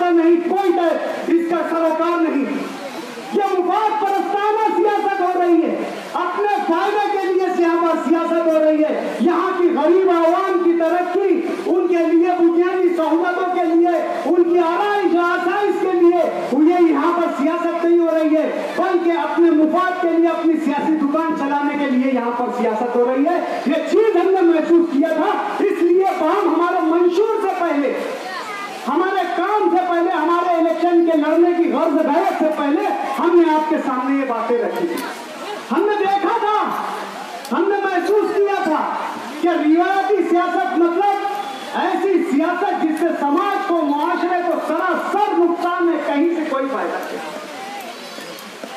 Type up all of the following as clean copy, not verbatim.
होता नहीं, कोई इसका सरोकार नहीं। ये मुफाद परस्ताना सियासत हो रही है, अपने फायदे के लिए यहाँ पर सियासत हो रही है। यहाँ की गरीब आवाम की तरक्की, उनके लिए बुनियादी सहूलतों के लिए, उनकी आराइश आसाइश के लिए ये यहाँ पर सियासत नहीं हो रही है, बल्कि अपने मुफाद के लिए, अपनी सियासी दुकान चलाने के लिए यहाँ पर सियासत हो रही है। ये चीज हमने महसूस किया था, इसलिए हम हमारे मंशूर से पहले, हमारे काम से पहले, हमारे इलेक्शन के लड़ने की गर्ज गैरत से पहले हमने आपके सामने ये बातें रखी थी। हमने देखा था, हमने महसूस किया था कि रिवायती सियासत मतलब ऐसी सियासत जिससे समाज को, मुआशरे को सरासर नुकसान है, कहीं से कोई फायदा नहीं।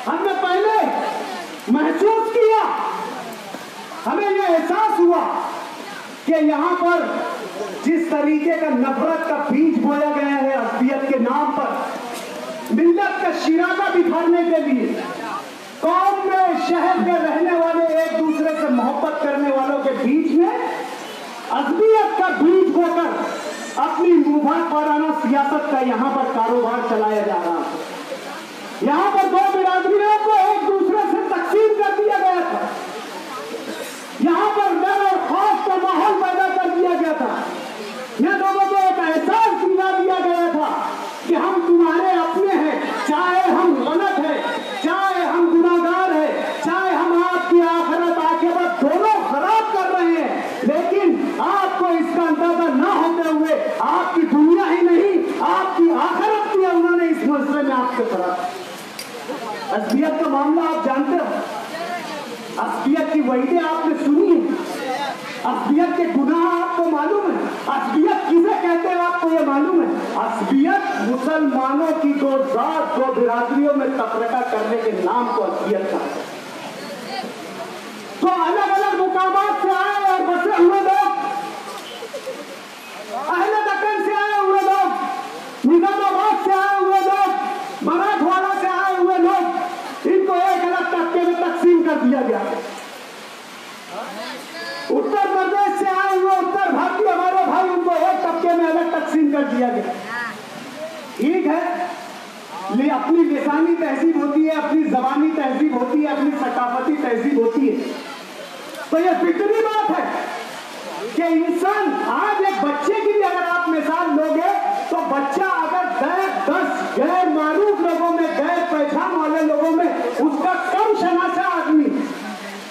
हमने पहले महसूस किया, हमें यह एहसास हुआ कि यहाँ पर जिस तरीके का नफरत का बीज बोया गया है असलियत के नाम पर, मिल्लत का शिरागा बिखारने के लिए, कौम में, शहर के रहने वाले एक दूसरे से मोहब्बत करने वालों के बीच में असलियत का बीज बोकर अपनी मुफाद वाराना सियासत का यहाँ पर कारोबार चलाया जा रहा है। यहाँ पर दो बिरादरियों को एक दूसरे से तकसीम कर दिया गया था, यहाँ पर डर और खौफ का माहौल पैदा कर दिया गया था। यह लोगों को एक एहसास दिला दिया गया था कि हम तुम्हारे अपने हैं, चाहे हम गलत है, चाहे हम गुनाहगार है, चाहे हम आपकी आखिरत आखिरत दोनों खराब कर रहे हैं, लेकिन आपको इसका अंदाजा न होते हुए आपकी दुनिया ही नहीं, आपकी आखिरत भी उन्होंने इस मसले में आपके तरफ। असलियत का मामला आप जानते हो, असलियत की वहीदें आपने सुनी है, असलियत के गुनाह आपको मालूम है, असलियत किसे कहते हैं आपको ये मालूम है। असलियत मुसलमानों की दो जात, दो बिरादरियों में तफरीका करने के नाम को असलियत कहते हैं। तो अलग अलग मुकामात से आए और बसे हुए लोग, अहले दक्कन से आए हुए लोग, निजामाबाद से आए हुए लोग, मराठवाड़ा से आए हुए लोग, इनको एक अलग तबके में तकसीम कर दिया गया। उत्तर प्रदेश से आए हुए उत्तर भारतीय हमारे भाई, उनको एक तबके में अलग तकसीम कर दिया गया। ठीक है, अपनी लिसानी तहजीब होती है, अपनी जबानी तहजीब होती है, अपनी सकाफती तहजीब होती है, तो यह फिक्री बात है कि इंसान, आज एक बच्चे की भी अगर आप मिसाल लोगे तो बच्चा अगर 10 गैर मारूफ लोगों में, गैर पहचान वाले लोगों में उसका कम शनासा आदमी,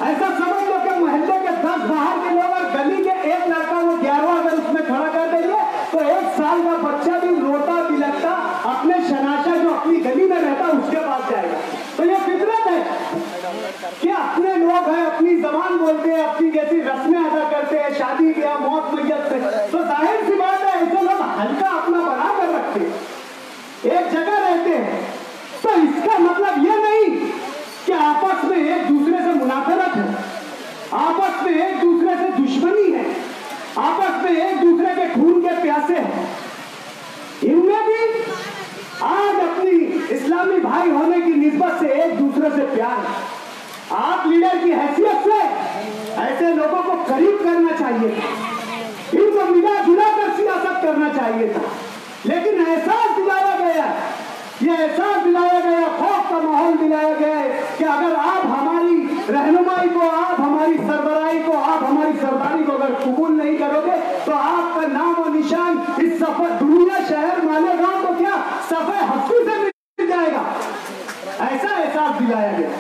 ऐसा समझ लो कि मोहल्ले के 10 बाहर के लोग और गली के एक लड़का वो 11वां अगर उसमें खड़ा कर देंगे तो 1 साल का बच्चा भी रोता बिलखता अपने शनाशा जो अपनी गली में रहता उसके पास जाएगा। तो ये फितरत है कि अपने लोग हैं, अपनी जबान बोलते हैं, अपनी जैसी रस्में अदा करते हैं, शादी ब्याह मौत मैयत से, तो जाहिर सी बात है ऐसे लोग हल्का अपना बना कर रखते हैं, एक जगह रहते हैं। तो इसका मतलब ये नहीं कि आपस में एक दूसरे से मुनाफरत है, आपस में एक दूसरे से दुश्मनी है, आपस में एक दूसरे के खून के प्यासे हैं। इनमें भी आज अपनी इस्लामी भाई होने की निस्बत से एक दूसरे से प्यार है। आप लीडर की हैसियत से ऐसे लोगों को करीब करना चाहिए था, इनको मिला जुला कर सियासत करना चाहिए था, लेकिन एहसास दिलाया गया, ये एहसास दिलाया गया, खौफ का माहौल दिलाया गया है कि अगर आप हमारी रहनुमाई को, आप हमारी सरबराही को, आप हमारी सरदारी को अगर कबूल नहीं करोगे तो आपका नाम और निशान इस सफर दुनिया, शहर, मालेगांव को क्या सफे हस्ती से मिल जाएगा, ऐसा एहसास दिलाया गया।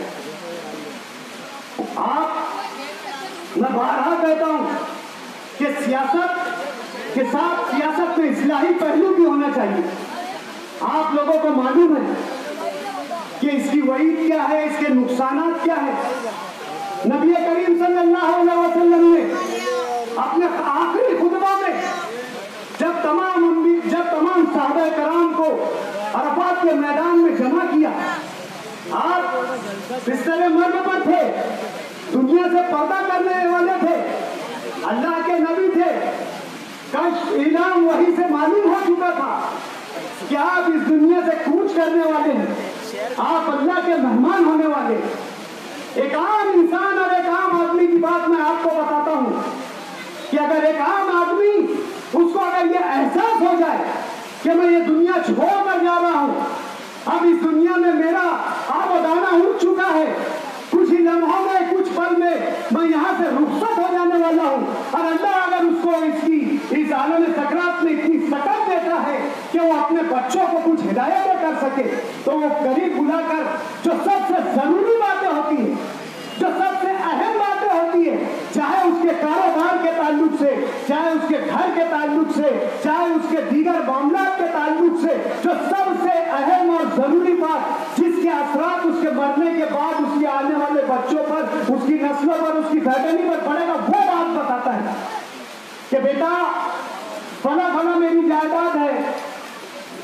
मैं बारहा कहता हूं कि सियासत के साथ सियासत में इस्लाही पहलू भी होना चाहिए। आप लोगों को मालूम है कि इसकी वईद क्या है, इसके नुकसानात क्या है। नबी करीम सल्लल्लाहु अलैहि वसल्लम ने अपने आखिरी खुतबा में जब तमाम सहाबा कराम को अरफात के मैदान में जमा किया, आप बिस्तर मर्द पर थे, दुनिया से पर्दा करने वाले थे, अल्लाह के नबी थे, कश्फ इलाम वही से मालूम हो चुका था कि आप इस दुनिया से कूच करने वाले हैं, आप अल्लाह के मेहमान होने वाले। एक आम इंसान और एक आम आदमी की बात मैं आपको बताता हूं कि अगर एक आम आदमी उसको अगर यह एहसास हो जाए कि मैं ये दुनिया छोड़कर जा रहा हूं। अब इस दुनिया में मेरा आबोदाना उठ चुका है। कुछ ही लम्हों में, कुछ पल में मैं यहाँ से रुखसत हो जाने वाला हूँ। और अल्लाह अगर उसको इस आलम सकरात में इतनी सकत देता है कि वो अपने बच्चों को कुछ हिदायतें कर सके, तो वो करीब बुलाकर जो सबसे जरूरी बातें होती है, जो सबसे अहम बातें होती है, चाहे उसके कारोबार के ताल्लुक से, चाहे उसके घर के ताल्लुक से, चाहे उसके दीगर मामलात के ताल्लुक से, जो सबसे अहम और जरूरी बात जिसके असरात उसके मरने के बाद उसके आने वाले बच्चों पर, उसकी नस्लों पर, उसकी फैमिली पर पड़ेगा, वो बात बताता है कि बेटा फला फला मेरी जायदाद है,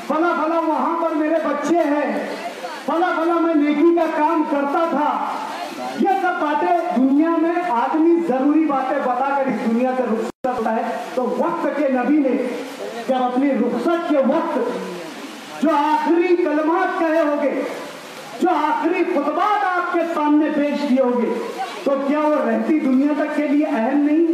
फला फला वहां पर मेरे बच्चे हैं, फला फला मैं नेकी का काम करता था। ये सब बातें दुनिया में आदमी जरूरी बातें बताकर इस दुनिया से रुखसत होता है। तो वक्त के नबी ने जब अपनी रुखसत के वक्त जो आखिरी कलमात कहे होंगे, जो आखिरी खुतबात आपके सामने पेश किए होंगे, तो क्या वो रहती दुनिया तक के लिए अहम नहीं?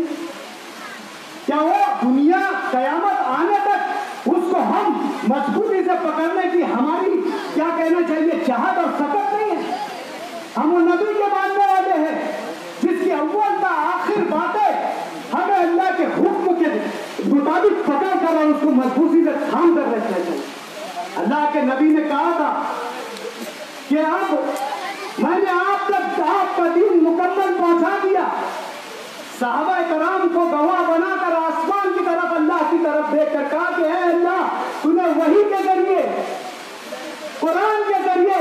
क्या वो दुनिया कयामत आने तक उसको हम मजबूती से पकड़ने की हमारी क्या कहना चाहिए चाहत और सकत नहीं है? हम वो नबी के मानने वाले हैं जिसकी अव्वल का आखिर बातें हमें अल्लाह के हुक्म के मुताबिक पकड़ कर और उसको मजबूती से थाम कर रखना चाहिए। अल्लाह के नबी ने कहा था कि अब मैंने आप तक आपका दीन मुकम्मल पहुंचा दिया। सहाबा कराम को गवाह बनाकर आसमान की तरफ, अल्लाह की तरफ देखकर कहा कि है अल्लाह, तूने वही के जरिए, कुरान के जरिए,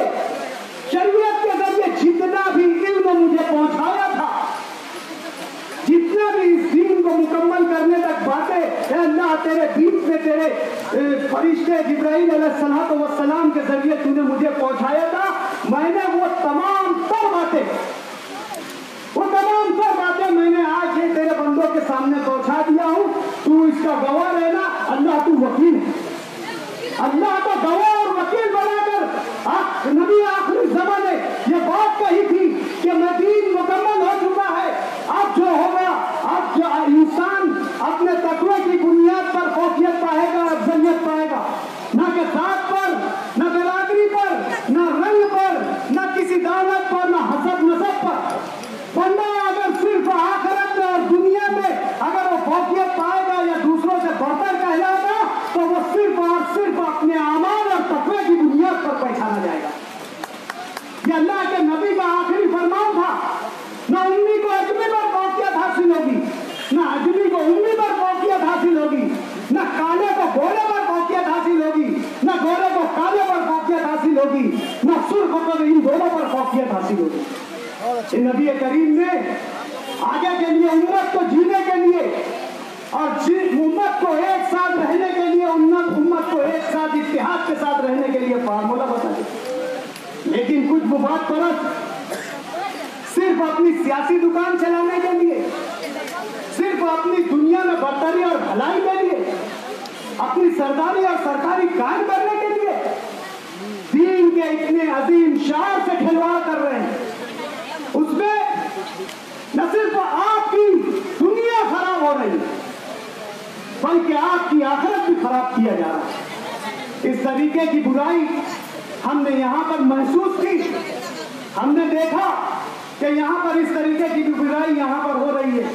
शरीयत के जरिए जितना भी इल्म मुझे पहुंचाया था, जितना भी इस दीन को मुकम्मल करने तक बातें अल्लाह तेरे बीच में तेरे फरिश्ते जिब्राइल अलैहिस्सलाम के जरिए तूने मुझे पहुंचाया था, मैंने वो तमाम तर बातें मैंने आज ही तेरे बंदों के सामने पहुंचा दिया हूं। तू इसका गवाह रहना, अल्लाह तू वकील है। अल्लाह को गवाह और वकील बनाकर नबी आखिरी ज़माने ये बात कही थी कि मैं दीन मुकम्मल हो चुका है। अब जो होगा, अब जो इंसान अपने तकवे की बुनियाद पर फौकियत पाएगा, अफजलियत पाएगा, ना के साथ पर, ना बिरादरी पर, ना रंग पर, ना किसी दौलत पर, ना हसद नसब पर। बंदा अगर सिर्फ आखिरत में और दुनिया में अगर वो फौकियत पाएगा या दूसरों से बढ़कर कहलाएगा, तो वो सिर्फ और सिर्फ अपने आमाल और तकवे की बुनियाद पर पहचाना जाएगा। ये अल्लाह के नबी का आखिरी फरमान था। ना उम्मी को अजमी पर फौकियत हासिल होगी, ना अजमी को उम्मी पर फौकियत हासिल होगी, ना काले को गोरे पर फौकियत हासिल होगी, ना गोरे को काले पर फौकियत हासिल होगी, ना सुर्ख को इन दोनों पर फौकियत हासिल होगी। नबी करीम ने आगे के लिए, उम्मत को जीने के लिए और उम्मत को एक साथ रहने के लिए, उम्मत को एक साथ इत्तेहाद के साथ रहने के लिए फार्मूला बता दिया। लेकिन कुछ मुफाद परस्त सिर्फ अपनी सियासी दुकान चलाने के लिए, सिर्फ अपनी दुनिया में बरतरी और भलाई के लिए, अपनी सरदारी और सरकारी काम करने के लिए दीन के इतने अजीम शार से खिलवाड़ कर रहे हैं। उसमें न सिर्फ आपकी दुनिया खराब हो रही है, बल्कि आपकी आखिरत भी खराब किया जा रहा है। इस तरीके की बुराई हमने यहाँ पर महसूस की। हमने देखा कि यहाँ पर इस तरीके की बुराई यहाँ पर हो रही है।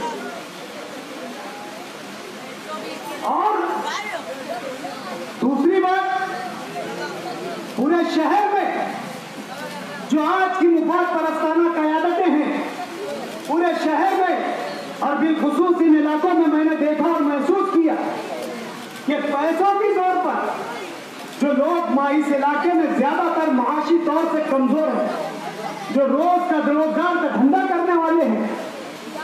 और दूसरी बात, पूरे शहर में जो आज की मुफाद परस्ताना क़यादतें हैं, पूरे शहर में और बिलखुसूस इन इलाकों में मैंने देखा और महसूस किया कि पैसों की तौर पर जो लोग इस इलाके में ज्यादातर माशी तौर से कमजोर हैं, जो रोजगार का धंधा करने वाले हैं,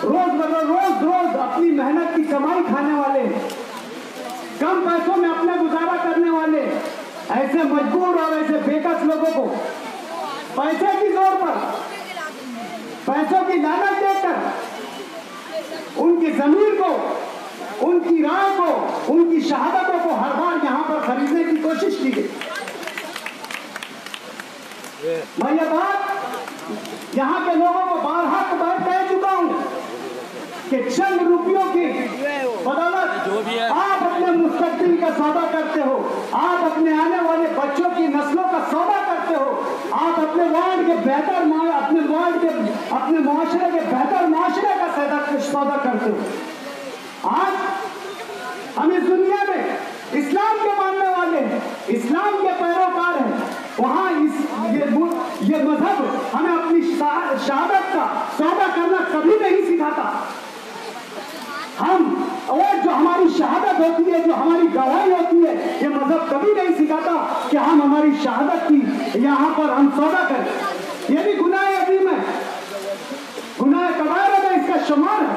रोज अपनी मेहनत की कमाई खाने वाले हैं, कम पैसों में अपना गुजारा करने वाले, ऐसे मजबूर और ऐसे बेकस लोगों को पैसे की जोर पर, पैसों की लालच देकर उनकी जमीन को, उनकी राय को, उनकी शहादतों को हर बार यहाँ पर खरीदने की कोशिश की गई। मैं ये बात यहाँ के लोगों को बारहा कह चुका हूँ कि चंद रुपयों की बदौलत आप अपने मुस्तकबिल का सौदा करते हो, आप अपने आने वाले बच्चों की नस्लों का सौदा करते हो, आप अपने वार्ड के बेहतर अपने मुआशरे के बेहतर मुआशरे का सौदा करते हो। आज हम इस दुनिया में इस्लाम के मानने वाले हैं, इस्लाम के पैरोकार हैं, वहां ये मजहब हमें अपनी शहादत का सौदा करना कभी नहीं सिखाता। हम और जो हमारी शहादत होती है, जो हमारी गवाही होती है, ये मजहब कभी नहीं सिखाता कि हम हमारी शहादत की यहाँ पर हम सौदा करें। ये भी गुनाह अजीम है, गुनाह कबायर में इसका शुमार है।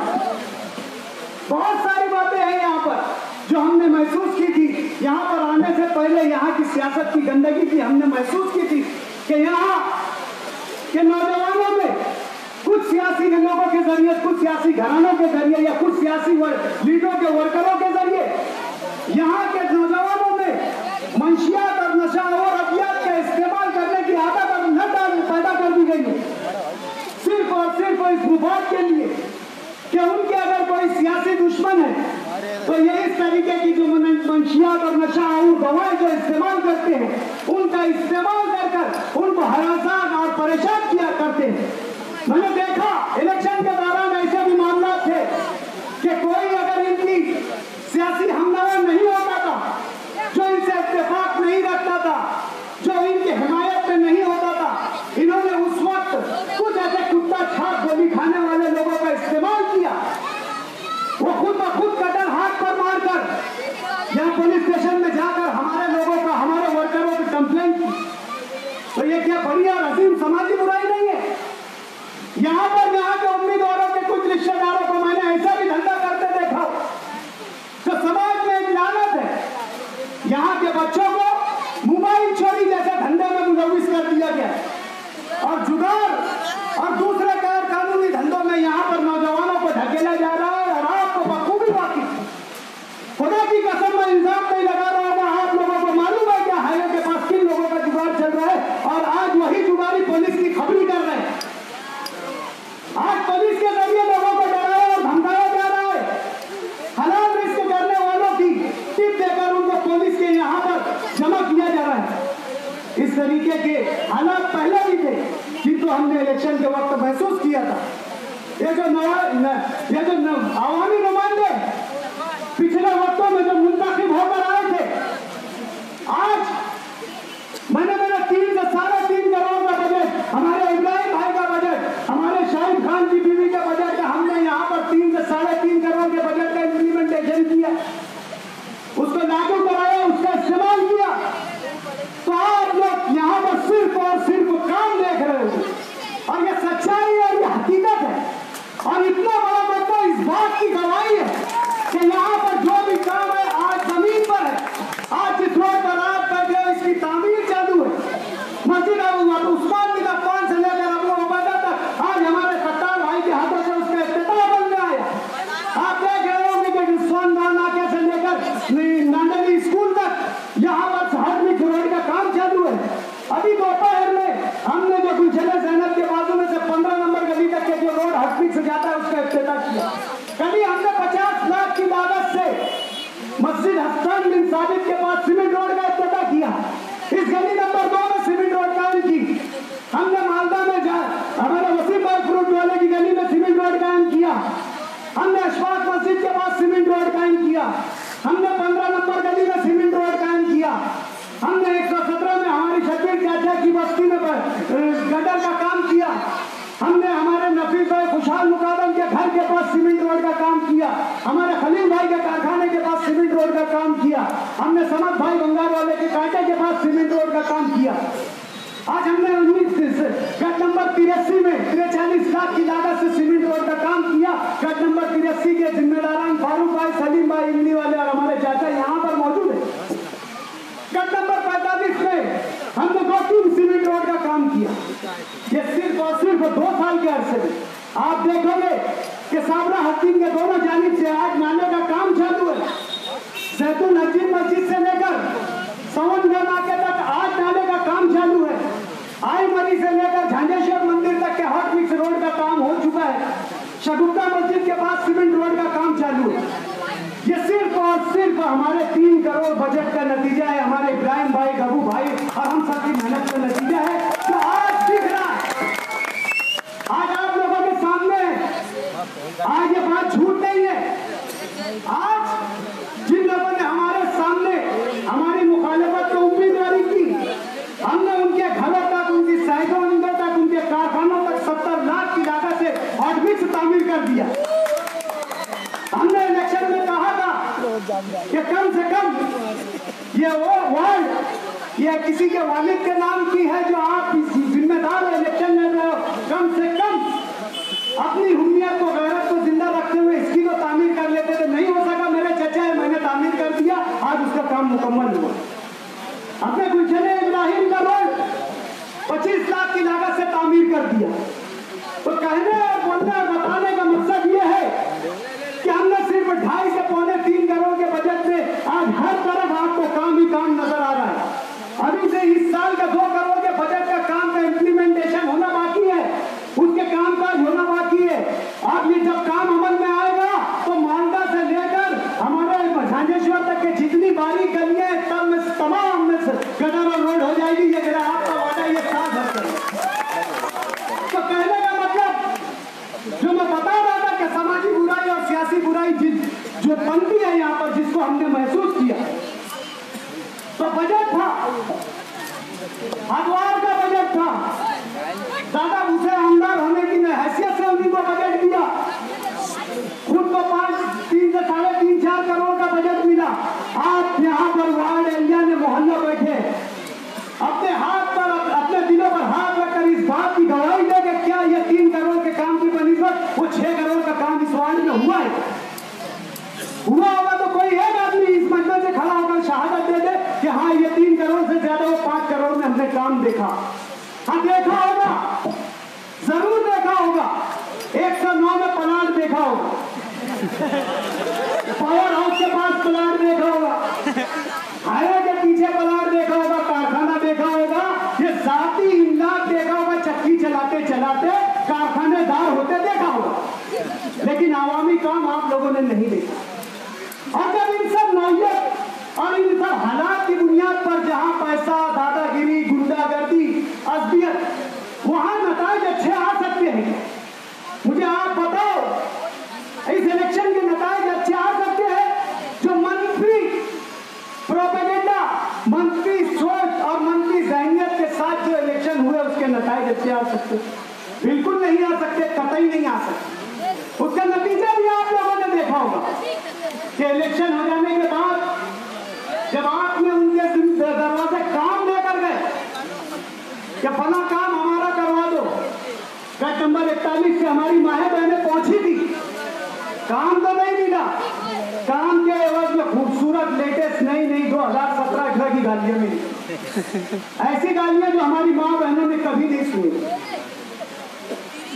बहुत सारी बातें हैं यहाँ पर जो हमने महसूस की थी यहाँ पर आने से पहले। यहाँ की सियासत की गंदगी की हमने महसूस की थी कि यहाँ के नौजवानों में कुछ सियासी लोगों के जरिए, कुछ सियासी घरानों के जरिए या कुछ सियासी लीडरों के वर्करों के जरिए यहाँ के नौजवानों में मंशियात और नशा और अभियान का इस्तेमाल करने की आदत और नशा पैदा कर दी गई है, सिर्फ और सिर्फ इस मुफाद के लिए कि उनके अगर कोई सियासी दुश्मन है तो ये इस तरीके की जो मंशियात और नशा और दवाएं जो इस्तेमाल करते हैं उनका इस्तेमाल कर उनको हरासान और परेशान किया करते हैं। मैंने देखा इलेक्शन के दौरान ऐसे भी मामला थे कि कोई अगर इनकी सियासी हमला नहीं होता था, जो इनसे इत्तेफाक नहीं रखता था, जो इनकी हिमायत में नहीं होता था, इन्होंने उस वक्त कुछ ऐसे कुत्ता छाप गोली खाने वाले लोगों का इस्तेमाल किया। वो खुद ब खुद कटर हाथ पर मारकर या पुलिस स्टेशन में जाकर हमारे लोगों का, हमारे वर्करों की कंप्लेंट की। तो ये क्या बड़ी और अजीम समाजी बुराई नहीं है? यहाँ पर यहाँ के उम्मीदवारों के कुछ रिश्तेदारों को मैंने ऐसा भी धंधा करते देखा तो समाज में एक लानत है। यहाँ के बच्चों को मोबाइल चोरी जैसे धंधे में मुलविस कर दिया गया और जुगाड़ और दूसरे गैर कानूनी धंधों में यहाँ पर नौजवानों को धकेला जा रहा है। और आपको बखूबी वाकिफ, खुदा की कसम में इल्जाम नहीं लगा रहा होगा, आप लोगों को मालूम है क्या हाईवे के पास किन लोगों का जुगाड़ चल रहा है और आज वही जुगाड़ी पुलिस की खबरी कर रहे हैं। आज पुलिस के जरिए लोगों को डराया और धमकाया जा रहा है। हलाल रिस्क करने वालों की टिप देकर उनको पुलिस के यहाँ पर जमा किया जा रहा है। इस तरीके के हालात पहले भी थे जिनको हमने इलेक्शन के वक्त महसूस किया था। ये जो आवामी नुमाइंदे पिछले वक्तों में जो मुंतखब होकर आए थे, आज मैंने मेरा 3 से 3.5 करोड़ का बजट, हमारे इब्राहिम भाई का बजट, हमारे शाहिद खान की बीवी का बजट है, हमने यहाँ पर 3 से 3.5 करोड़ के बजट का इम्प्लीमेंटेशन किया, उसको लागू कराया, उसका इस्तेमाल किया। तो आप लोग यहाँ पर सिर्फ और सिर्फ काम देख रहे हो और ये सच्चाई है, ये हकीकत है। और इतना बड़ा मुद्दा इस बात की गवाही है कि यहाँ पर जो भी काम है आज जमीन पर है। आज जिस रोड पर आप बैठे हो इसकी तामीर चालू है। मस्जिद उस्मान बिन अफ्फान से लेकर अबू उबैदा तक आज हमारे सत्तार भाई के हाथों से उसका इफ्तिताह बनने आया। आप देख रहे होंगे कि उस्मान नाके से लेकर नांदली स्कूल तक यहाँ पर हर रोड का काम चालू है। अभी दोपहर में हमने जो गुलशने ज़ैनब के बाजू में से 15 नंबर गली तक के जो रोड हटपिक से जाता है उसका इफ्तिताह किया। कभी हमने 50 लाख की लागत से मस्जिद हसन बिन साबित के पास सीमेंट रोड का इफ्तिताह किया। इस गली नंबर 2 में सीमेंट रोड कायम की। हमने मालदा में हमारे वसीम भाई फ्रूट वाले की गली में सीमेंट रोड कायम किया। हमने अशफाक मस्जिद के पास सीमेंट रोड कायम किया। हमने 15 नंबर गली में सीमेंट रोड कायम किया। हमने 117 में हमारी शकील चाचा की बस्ती में गटर का काम किया। हमने हमारे नफीस भाई खुशहाल मुकादम के घर के पास सीमेंट रोड का काम किया। हमारे खलील भाई के कारखाने के पास सीमेंट रोड का काम किया। हमने समद भाई बंगाल वाले के कांटे के पास सीमेंट रोड का काम किया। आज हमने 19 गट नंबर 83 में 43 लाख की लागत से सीमेंट रोड का काम किया। गट नंबर 83 के जिम्मेदारान फारूक भाई, सलीम भाई, इमली वाले और हमारे चाचा यहाँ पर मौजूद है। गट नंबर 45 में हमने 2-3 सीमेंट रोड का काम किया। ये सिर्फ और सिर्फ 2 साल के अरसे में आप देखोगे कि साबरा हकीम के दोनों जानिब से आज नाले का काम चालू है। जैतून हकीम मस्जिद से लेकर सवनगढ़ नाके तक आज नाले का काम चालू है। आई मरी से लेकर झांझेश्वर मंदिर तक के हॉट मिक्स रोड का काम हो चुका है। शगुफ्ता मस्जिद के पास सीमेंट रोड का काम चालू है। ये सिर्फ और सिर्फ हमारे 3 करोड़ बजट का नतीजा है, हमारे इब्राहिम भाई, गबू भाई और हम सबकी मेहनत का नतीजा है, जो आज दिख रहा है, आज आप लोगों के सामने। आज ये बात झूठ नहीं है। आज जिन लोगों ने हमारे सामने हमारी मुखालिफत को उम्मीदवारी की, हमने उनके घरों तक, उनकी साइकिलों तक, उनके कारखानों तक 70 लाख की लागत से ऑटविक्स तामीर कर दिया। हमने इलेक्शन में कहा था कि कम से कम ये वो वार्ड ये किसी के वालिद के नाम की है जो आप जिम्मेदार इलेक्शन में रहे हो, कम से कम अपनी हुम्मियत को, गैरत को जिंदा रखते हुए इसकी तो तामीर कर लेते थे। नहीं हो सका, मेरे चचा है, मैंने तामीर कर दिया, आज उसका काम मुकम्मल हुआ। अपने गुलशन इब्राहिम का रोड 25 लाख की लागत से तामीर कर दिया। तो कहने और बोलने और बताने का मकसद ये है कि हमने सिर्फ 2.5 से 3 करोड़ के बजट में आज हर तरफ आपको काम ही काम नजर आ रहा है। अभी से इस साल का 2 करोड़ के बजट का काम का इम्प्लीमेंटेशन होना बाकी है, उसके कामकाज होना बाकी है। अब ये जब काम अमल में आएगा तो मालदा से लेकर हमारे झांझेश्वर तक के जितनी बारी गलियां तमाम में गटर और रोड हो जाएगी। ये मेरा आपका वादा, ये साथ है। तो कहने का मतलब जो मैं बता रहा था कि समाजी बुराई और सियासी बुराई जो बनती है यहाँ पर, जिसको हमने महसूस किया, तो बजट था, हरद्वार का बजट था, दादा उसे आमदार होने की हैसियत से उन्हीं को बजट दिया। खुद को 3 से 3.5-4 करोड़ का बजट मिला। आप यहाँ पर वार्ड एरिया में मोहल्ला बैठे अपने हाथ पर, अपने दिलों पर हाथ रखकर इस बात की गवाही दे कि क्या ये 3 करोड़ के काम की बनिस्बत वो 6 करोड़ का काम इस वार्ड में हुआ है। हुआ होगा तो कोई एक आदमी इस मंच से खड़ा होकर शहादत दे दे कि हाँ ये 3 करोड़ से ज्यादा वो 5 करोड़ में हमने काम देखा। हाँ देखा होगा, जरूर देखा होगा। 109 में प्लांट देखा होगा, पावर हाउस के पास प्लांट देखा होगा, हाईवे के पीछे प्लांट देखा होगा, कारखाना देखा होगा, ये जाती इमलाक देखा होगा, चक्की चलाते चलाते कारखानेदार होते देखा होगा। लेकिन आवामी काम आप लोगों ने नहीं देखा। और जब इन सब नौयत और इन सब हालात की बुनियाद पर जहां पैसा, दादागिरी, गुंडागर्दी, असबियत, वहां नताइज अच्छे आ सकते हैं। मुझे आप बताओ, इस इलेक्शन के नताइज अच्छे आ सकते हैं जो मंफी प्रोपेगेंडा, मंफी सोच और मंफी ज़हनियत के साथ जो इलेक्शन हुए उसके नताइज अच्छे आ सकते? बिल्कुल नहीं आ सकते, कतई नहीं आ सकते। उसका नतीजा भी आप लोगों ने देखा होगा कि इलेक्शन हो जाने के बाद जब आपने उनके दरवाजे काम लेकर गए कि फला काम हमारा करवा दो, गट नंबर 41 से हमारी माहें बहनें पहुंची थी, काम तो नहीं मिला। काम के एवज में खूबसूरत लेटेस्ट नई 2017-18 की गालियां मिली, ऐसी गालियां जो हमारी माँ बहनों ने कभी नहीं सुनी।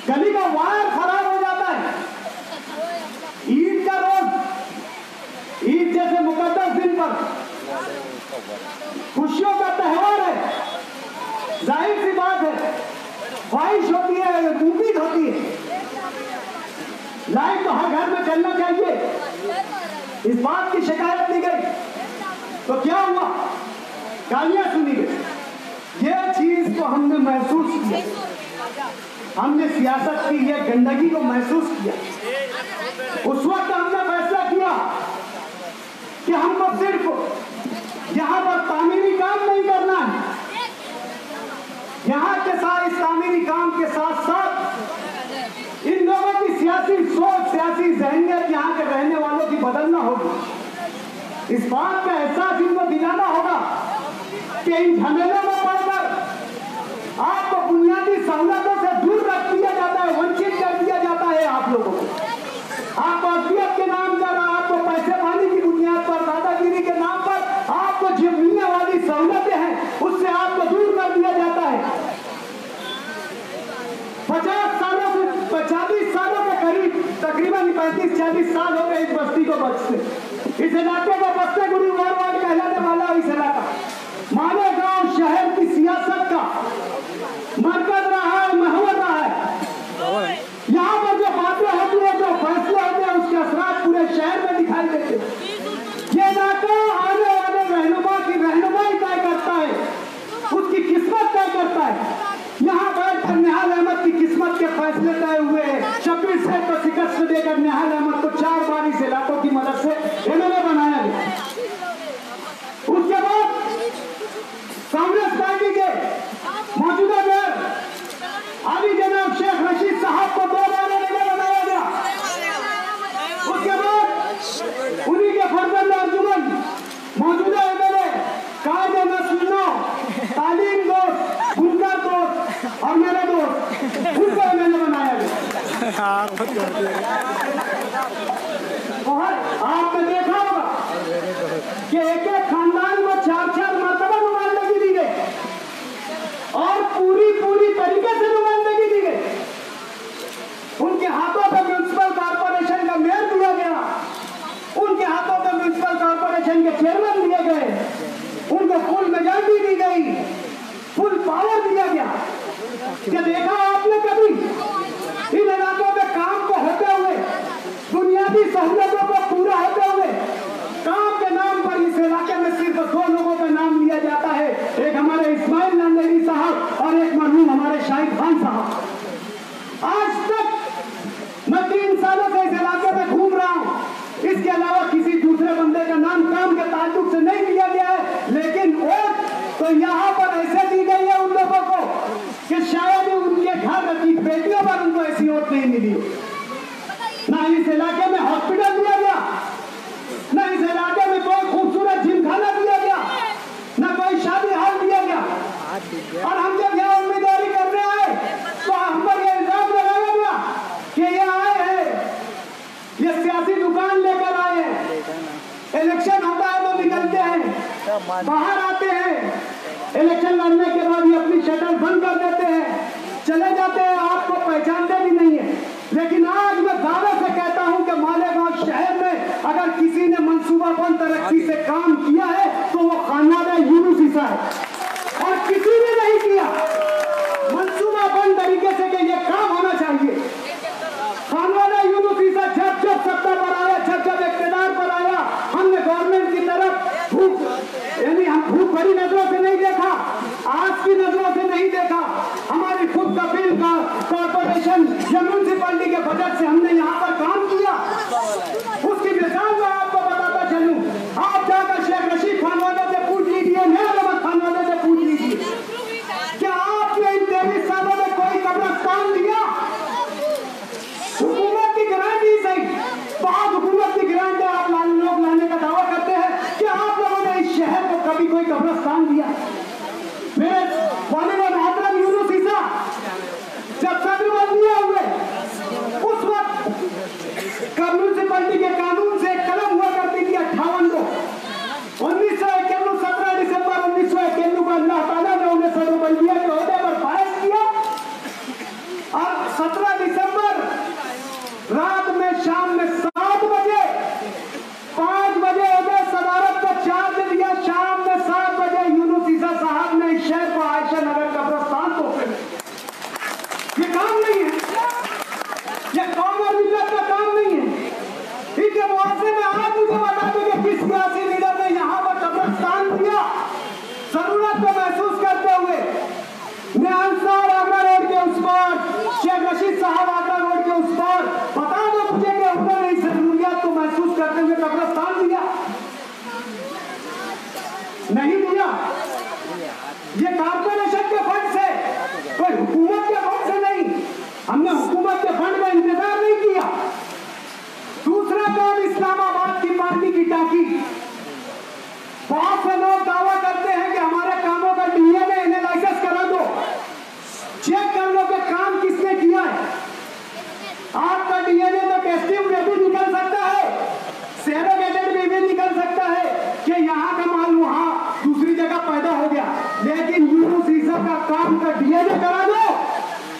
गली का वायर खराब हो जाता है। ईद का रोज, ईद जैसे मुकद्दस दिन पर, खुशियों का त्योहार है, जाहिर सी बात है, ख्वाहिश होती है, उम्मीद होती है, लाइट तो हर घर में चलना चाहिए, इस बात की शिकायत दी गई तो क्या हुआ? गालियां सुनी गई। ये चीज को हमने महसूस किया, हमने सियासत की ये गंदगी को महसूस किया। उस वक्त हमने फैसला किया कि हमको सिर्फ यहाँ पर तामीरी काम नहीं करना है, यहाँ के साथ इस तामीरी काम के साथ साथ इन लोगों की सियासी सोच, सियासी ज़हनियत यहाँ के रहने वालों की बदलना होगी। इस बात का एहसास इनको दिलाना होगा कि इन झमेलों में पड़कर आपको बुनियादी सहूलतों से दूर रख दिया जाता है, वंचित कर दिया जाता है। आप लोगों को आपको असलियत के नाम पर, आपको पैसे पानी की बुनियाद पर, दादागिरी के नाम पर आपको जो मिलने वाली सहूलतें हैं उससे आपको दूर कर दिया जाता है। 50 सालों से 40 सालों के करीब, तकरीबन 35-40 साल हो गए इस बस्ती को बसते, इस इलाके को बसते। गुरु वार्ड कहलाने वाला इस इलाका मालेगांव शहर की सियासत का मरकज रहा है, महवर रहा है। यहाँ पर जो बातें होती है, जो फैसले होते हैं, उसके असरात पूरे शहर में दिखाई देते हैं। ये इलाका फैसले तय हुए। शब्बीर शेख को शिकस्त देकर निहाल अहमद को 4 बार इस इलाकों की मदद से एमएलए बनाया गया। उसके बाद कांग्रेस पार्टी के मौजूदा मेयर अली जनाब शेख रशीद साहब को 2 बार एमएलए बनाया गया। उसके बाद उन्हीं के फर्जंद अर्जुमन मौजूदा एमएलए कायदे नस्ल तालीम दोस्त बुनकर दोस्त और मेरे दोस्त उनको एमएलए बनाया गया। और आपने देखा होगा कि एक एक खानदान को 4-4 मरतबा नुमाइंदगी दी गई और पूरी तरीके से नुमाइंदगी दी गई। उनके हाथों पे म्युनिसिपल कॉर्पोरेशन का मेयर दिया गया, उनके हाथों पे म्युनिसिपल कॉर्पोरेशन के चेयरमैन दिए गए, उनको फुल मेजॉरिटी दी गई, फुल पावर दिया गया। क्या देखा आपने कभी इन इलाकों में काम को होते हुए, बुनियादी सहूलियतों को पूरा होते हुए, काम के नाम पर इस इलाके में सिर्फ 2 लोगों का नाम लिया जाता है, एक हमारे इस्माइल नांदेड़ी साहब और एक मरहूम हमारे शाहिद खान साहब। आज तक मैं 3 सालों से इस इलाके में घूम रहा हूं, इसके अलावा किसी दूसरे बंदे का नाम काम के ताल्लुक से नहीं लिया गया है। लेकिन वोट तो यहाँ पर ऐसे दी गई है उन लोगों को कि शायद ही उनके घर की बेटियों पर उनको ऐसी वोट नहीं मिली। ना इस इलाके में हॉस्पिटल दिया गया, ना इस इलाके में कोई खूबसूरत जिमखाना दिया गया, ना कोई शादी हाल दिया गया। और हम जब यहाँ उम्मीदवारी करने आए तो हम पर यह इल्जाम लगाया गया कि ये आए हैं, ये सियासी दुकान लेकर आए हैं, इलेक्शन होता है तो निकलते हैं, बाहर आते हैं, इलेक्शन लड़ने के बाद ये अपनी शटर बंद कर देते हैं, चले जाते हैं, आपको पहचानते भी नहीं है। लेकिन आज मैं दावे से कहता हूं कि मालेगांव शहर में अगर किसी ने मंसूबाबंद तरक्की से काम किया है तो वो खानवादा यूनुस ईसा है, और किसी ने नहीं किया मंसूबाबंद तरीके से कि ये काम होना चाहिए। खानवादा यूनुस ईसा जब जब सत्ता पर आया, जब जब इख्तियार पर आया, हमने गवर्नमेंट की तरफ हम भूख भरी नजरों से नहीं देखा, आज की नजरों से नहीं देखा। हमारी खुद का बिल का कॉर्पोरेशन या म्यूनिसिपैलिटी के बजट से हमने यहाँ पर काम किया। उसकी मिसाल मैं आपको बताता चलूं, आप जाकर शेख रशीद खानवादा से पूछ लीजिए, नियाल खानवादा से पूछ लीजिए, क्या आपने इन 23 सालों में कोई कब्रिस्तान दिया? हुकूमत की ग्रांट ही सही, बहुत हुकूमत की ग्रांट आप लोग लाने का दावा करते हैं कि आप लोगों ने इस शहर को कभी कोई कब्रिस्तान दिया? मेरे वालिद मोहतरम यूनुस ईसा जब सदर बदलिए हुए उस वक्त म्यूनिसिपैलिटी के कानून से एक कलम हुआ करती थी 58 को, 1991 17 दिसंबर 1991 को अल्लाह ताला ने उन्हें सदर बदलिया के ओहदे पर फायज किया। और 17 दिसंबर रात में शाम में 7 बजे 5 बजे उन्हें सदारत को चार्ज दिया, शाम में 7 बजे यूनुस ईसा साहब ने इस शहर को आयशा नगर कब्रिस्तान तोहफे में। ये काम नहीं है, ये कौम और मिल्लत का काम नहीं है। इनके मुआवजे में आज मुझे बता दो कि किस सियासी लीडर ने यहाँ पर कब्रिस्तान दिया। जरूरत को महसूस करते हुए निहाल साहब आगरा रोड के उस पार, शेख रशीद साहब आगरा रोड के उस पार, बता दो मुझे कि उन्होंने इस जरूरियत को महसूस करते हुए कब्रिस्तान दिया? नहीं दिया। ये कॉर्पोरेशन के फंड से, कोई हुकूमत के फंड से नहीं। हमने हुकूमत के फंड का इंतजार नहीं किया। दूसरा काम, इस्लामाबाद की पानी की टांकी। बहुत से लोग दावा करते हैं कि हमारे कामों का डीएनए एनालिसिस करा दो, चेक कर लो कि काम किसने किया है। आपका डीएनए तो टेस्टिंग में भी निकल सकता है, सेरोगेटेड में भी निकल सकता है कि यहाँ का माल वहाँ दूसरी जगह पैदा हो गया, लेकिन यूनुस ईसा का काम का डीएनए करा दो।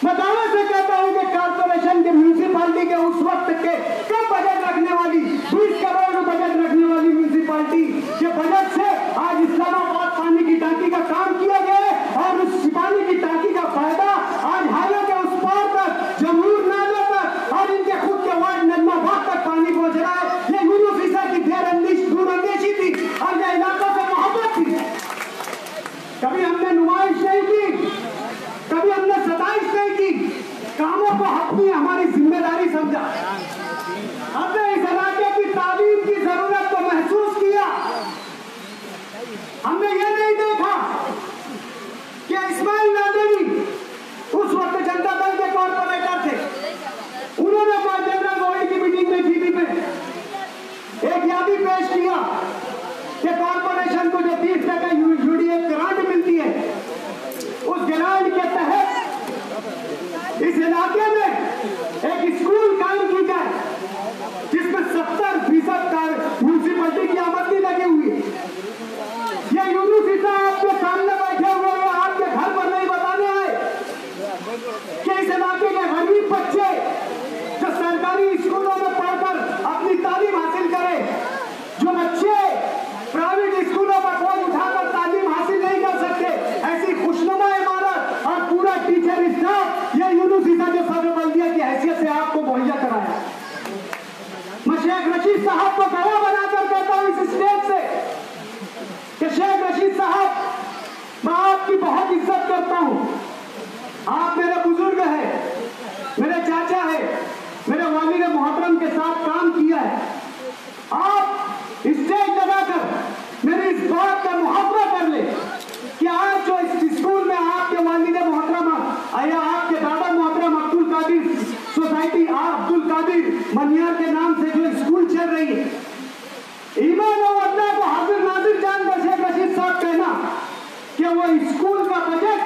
मैं दावे से कहता हूँ कि कॉर्पोरेशन के म्यूनिसिपैलिटी के उस वक्त के कम बजट रखने वाली 20 करोड़ बजट रखने वाली म्यूनिसिपैलिटी के बजट से आज इस्लामाबाद पानी की टांकी का काम किया गया है। और उस पानी की टांकी का फायदा आज हाईवे के उस पार तक, जमूर नाले तक और इनके खुद के वार्ड नजमाबाद तक पानी पहुंच रहा है। ये यूनुस ईसा की दूरअंदेशी थी और ये इलाकों से मोहब्बत थी। कभी हमने नुमाइश नहीं की, कभी हमने सताइश नहीं की, कामों को अपनी हमारी जिम्मेदारी समझा, हमने इस इलाके की तालीम की जरूरत को महसूस किया। हमने ये नहीं देखा कि इस्माइल नादेरी उस वक्त जनता दल के कॉर्पोरेटर थे, उन्होंने जनरल बॉडी की मीटिंग में जीबी में एक यादी पेश किया कि कॉर्पोरेशन को जो 30% यूडीएफ ग्रांट मिलती है, उस ग्रांट के तहत इस इलाके में एक स्कूल कायम की जाए जिसमें 70% म्यूनिसिपैलिटी की आमदनी लगी हुई है। ये यूनुसी साहब आपके सामने बैठे हुए हैं, आपके घर पर नहीं बताने आए कि इस इलाके के गरीब बच्चे जो सरकारी स्कूलों में पढ़कर अपनी तालीम हासिल करें, जो बच्चे प्राइवेट स्कूलों पर बोझ उठाकर तालीम हासिल नहीं कर सकते, ऐसी खुशनुमा इमारत और पूरा टीचर स्टाफ ये यूनुसी साहब जो सदर बल्दिया की हैसियत से आपको मुहैया कराया। मैं शेख रशीद साहब को गवाह बनाकर कहता हूं इस स्टेज से कि शेख रशीद साहब, मैं आपकी बहुत इज्जत करता हूं, आप मेरे बुजुर्ग हैं, मेरे चाचा है, मेरे वालिद मोहतरम के साथ काम किया है। आप स्टेज लगाकर मेरी इस बात का मुहावरा कर ले कि आज जो इस स्कूल में आपके वालिद मोहतरम या आपके दादा मोहतरम अब्दुल कादिर सोसाइटी अब्दुल कादिर मनियार के नाम से जो स्कूल चल रही है, ईमान और अल्लाह को हाजिर नाजिर जानकर शेख रशीद साहब कहना कि वो स्कूल का बजट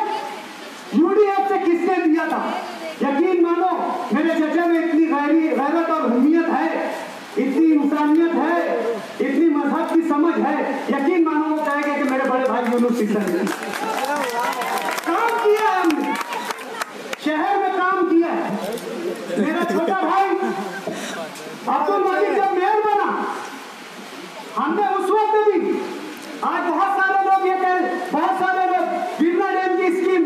यूडीएफ से किसने दिया था। यकीन मानो मेरे चचा में इतनी गैरत और हुमियत है, इतनी इंसानियत है, इतनी मजहब की समझ है, यकीन मानो वो कहेगा कि मेरे बड़े भाई यूनुसी साहब ने काम किया है, हमने शहर में काम किया है। मेरा छोटा भाई अब्दुल मजीद जब मेयर बना, हमने उस वक्त भी, आज बहुत सारे लोग ये कह, बहुत सारे लोग गिरना डैम की स्कीम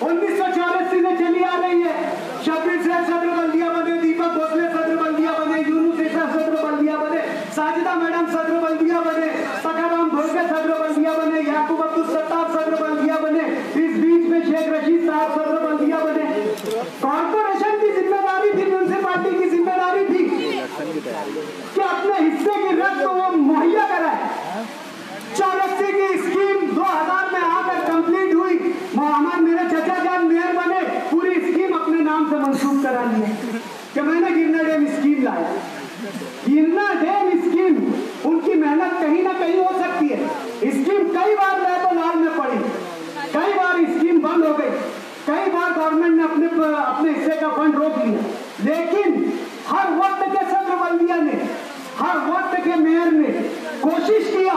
1984 से चली आ रही है, शब्बीर साहब सदर बल्दिया बने, दीपक भोसले सदर बल्दिया बने, यूनुस साहब सदर बल्दिया बने, साजिदा मैडम सदर बल्दिया बने, सकाराम भोसले सदर बल्दिया बने, याकूब अब्दुल सत्तार सदर बल्दिया बने, इस बीच में शेख रशीद साहब सदर बल्दिया बने। कॉर्पोरेशन की जिम्मेदारी थी, म्यूनिसिपैलिटी की जिम्मेदारी थी कि अपने हिस्से की रकम वो मुहैया कराए। 84 की स्कीम 2000 में आकर कंप्लीट हुई, मोहम्मद मेरे चचा जान मेयर बने, पूरी स्कीम अपने नाम से मंसूब करा ली कि मैंने गिरना डैम स्कीम लाया। गिरना डैम स्कीम उनकी मेहनत कहीं ना कहीं हो सकती है, स्कीम कई बार तो लाल में पड़ी, कई बार स्कीम बंद हो गई, कई बार गवर्नमेंट ने अपने हिस्से का फंड रोक लिया, लेकिन हर वक्त के सदर बल्दिया ने, हर वक्त के मेयर ने कोशिश किया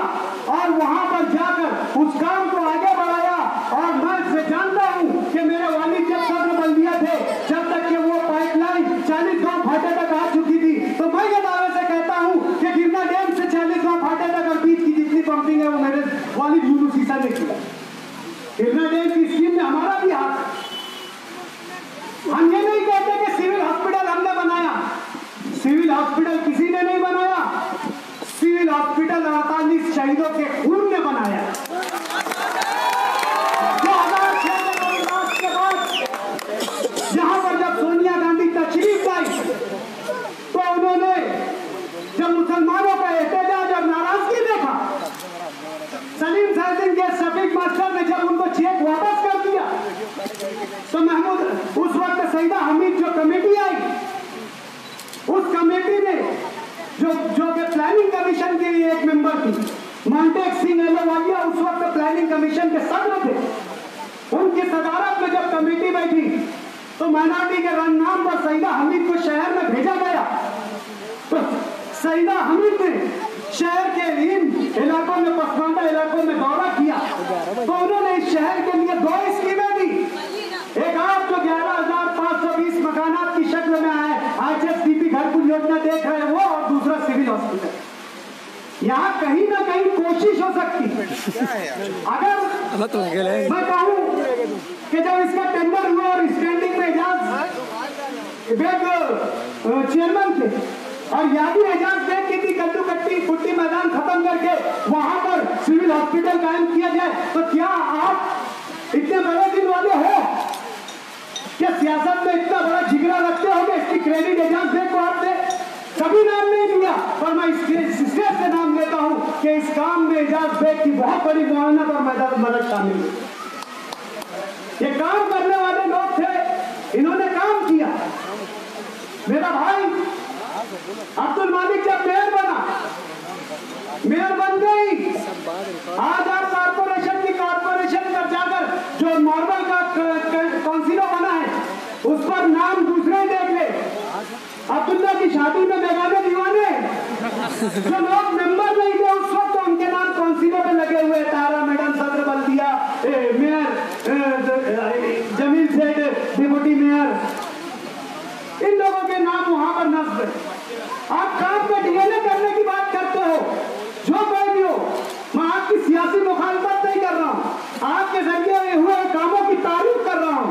और वहां पर जाकर उस काम को आगे बढ़ाया। और मैं से जानता हूं कि मेरे वालिद जब सदर बल्दिया थे, जब तक कि वो पाइपलाइन 40 गांव फाटे तक आ चुकी थी, तो मैं ये दावे से कहता हूं कि गिरना डैम से 40 गांव फाटे तक और बीच की जितनी पंपिंग है वो मेरे वालिद यूनुसी साहब ने की। गिरना डैम की स्कीम में हमारा भी हाथ। हम ये नहीं कहते कि सिविल हॉस्पिटल हमने बनाया, सिविल हॉस्पिटल किसी ने नहीं बनाया, सिविल हॉस्पिटल 48 शहीदों के खून ने बनाया। 2006 के बाद यहां पर जब सोनिया गांधी तशरीफ लाई, तो उन्होंने जब मुसलमानों का एहतजाज और नाराजगी देखा, सलीम साहिब के शफीक मास्टर ने जब उनको चेक वापस कर दिया, तो महमूद उस वक्त सईदा हमीद जो कमेटी आई, उस कमेटी ने जो कि प्लानिंग कमीशन के एक मेंबर थी, मॉन्टेक सिंह एलोवालिया उस वक्त प्लानिंग कमीशन के सदस्य थे, उनकी सदारत में जब कमेटी बैठी तो माइनॉरिटी के नाम पर सईदा हमीद को शहर में भेजा गया। तो सईदा हमीद ने शहर के इन इलाकों में, पसमानदा इलाकों में दौरा किया, तो उन्होंने इस शहर के लिए 2 स्कीमें दी। एक आप जो 11,520 मकानात की शक्ल में आए, IHSDP घरकुल योजना देख रहे हैं वो, और दूसरा सिविल हॉस्पिटल। यहाँ कहीं ना कहीं कोशिश हो सकती है। अगर मैं कहूँ कि जब इसका टेंडर हुआ और स्टैंडिंग में एजाज चेयरमैन थे और यादी एजाज बेग की थी, कद्दू कट्टी फुट्टी मैदान खत्म करके वहां पर सिविल हॉस्पिटल कायम किया जाए, तो क्या आप इतने बड़े दिल वाले हो कि सियासत में इतना कभी नाम नहीं लिया, पर मैं इस स्टेज से नाम लेता हूं कि इस काम में एजाज बेग की बहुत बड़ी मुआवनत और मदद शामिल है। ये काम करने वाले लोग थे, इन्होंने काम किया। मेरा भाई अब्दुल मालिक जब मेयर बना, मेयर बन गई, आज आप कारपोरेशन पर जाकर जो नॉर्मल का काउंसिलर बना है उस पर नाम दूसरे देख ले। अब्दुल्ला की शादी में बेगाने दीवाने जो लोग मेंबर नहीं थे उस वक्त, तो उनके नाम काउंसिलर में लगे हुए। तारा मैडम सदर बल्दिया, मेयर जमील सेठ डिप्टी मेयर, इन लोगों के नाम वहां पर नस्ब है। आप काम में डीएनए करने की बात करते हो, जो कोई भी हो, मैं आपकी सियासी मुखालफत नहीं कर रहा हूँ, आपके जरिए हुए कामों की तारीफ कर रहा हूँ।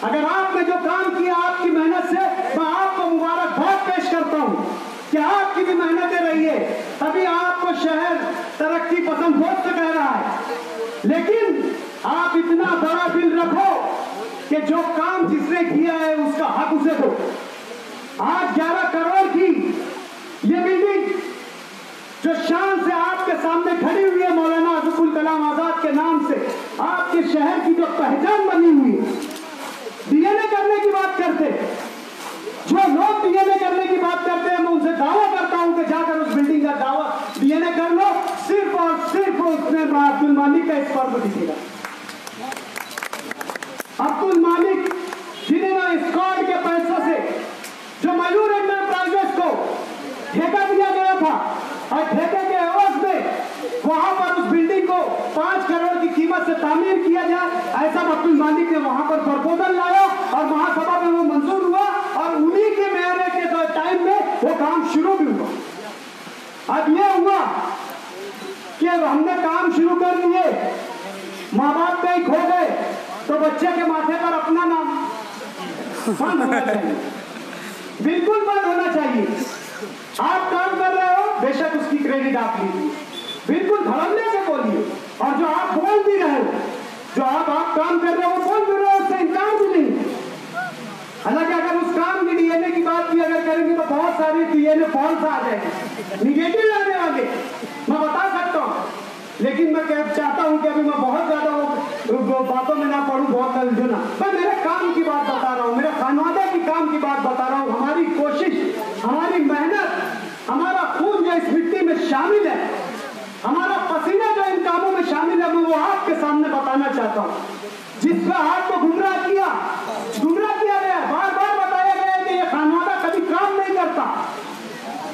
अगर आपने जो काम किया आपकी मेहनत से, मैं आपको मुबारकबाद पेश करता हूँ कि आपकी भी मेहनतें रही है, तभी आपको शहर तरक्की पसंद दोस्त कह रहा है। लेकिन आप इतना बड़ा दिल रखो कि जो काम जिसने किया है उसका हक उसे दो। आज 11 करोड़ की ये बिल्डिंग जो शान से आपके सामने खड़ी हुई है, मौलाना अब्दुल कलाम आजाद के नाम से, आपके शहर की जो पहचान बनी हुई है। डीएनए करने की बात करते, जो लोग डीएनए करने की बात करते हैं, मैं उनसे दावा करता हूं कि जाकर उस बिल्डिंग का दावा डीएनए कर लो, सिर्फ और सिर्फ उसमें अब्दुल मालिक का स्पर्श दिखेगा। अब्दुल मालिक जिन्हें स्कॉट के पैसों से जो मयूर एंटरप्राइजेस को ठेका दिया गया था और ठेके के एवज में वहां पर उस बिल्डिंग को 5 करोड़ की कीमत से तामीर किया जाए, ऐसा अब्दुल मालिक ने वहां पर प्रपोजल लाया और महासभा में वो मंजूर हुआ और उन्हीं के मेयर के टाइम में वो काम शुरू भी हुआ। अब ये हुआ कि हमने काम शुरू कर दिए, माँ बाप कहीं खो गए, तो बच्चे के माथे पर अपना नाम बंद होना चाहिए, बिल्कुल बंद होना चाहिए। आप काम कर रहे हो, बेशक उसकी क्रेडिट आप लीजिए, बिल्कुल धड़ल्ले से बोलिए, और जो आप बोल भी रहे हो, जो आप काम कर रहे हो बोल भी रहे हो, उससे इनकार भी नहीं। हालांकि अगर उस काम की डीएनए की बात भी अगर करेंगे तो बहुत सारी डीएनए फॉल्स आ जाएंगे, निगेटिव आने वाले, मैं बता सकता हूँ। लेकिन मैं चाहता हूं कि अभी मैं बहुत ज्यादा वो बातों में ना पढ़ूं, बहुत उलझना। मैं मेरे काम की बात बता रहा हूं, मेरे खानवादा की काम की बात बता रहा हूं। हमारी कोशिश, हमारी मेहनत, हमारा खून जो इस मिट्टी में शामिल है, हमारा पसीना जो इन कामों में शामिल है, मैं वो आपके सामने बताना चाहता हूँ। जिस पर आपको गुमराह किया गया, बार बार बताया गया कि ये खानवादा कभी काम नहीं करता,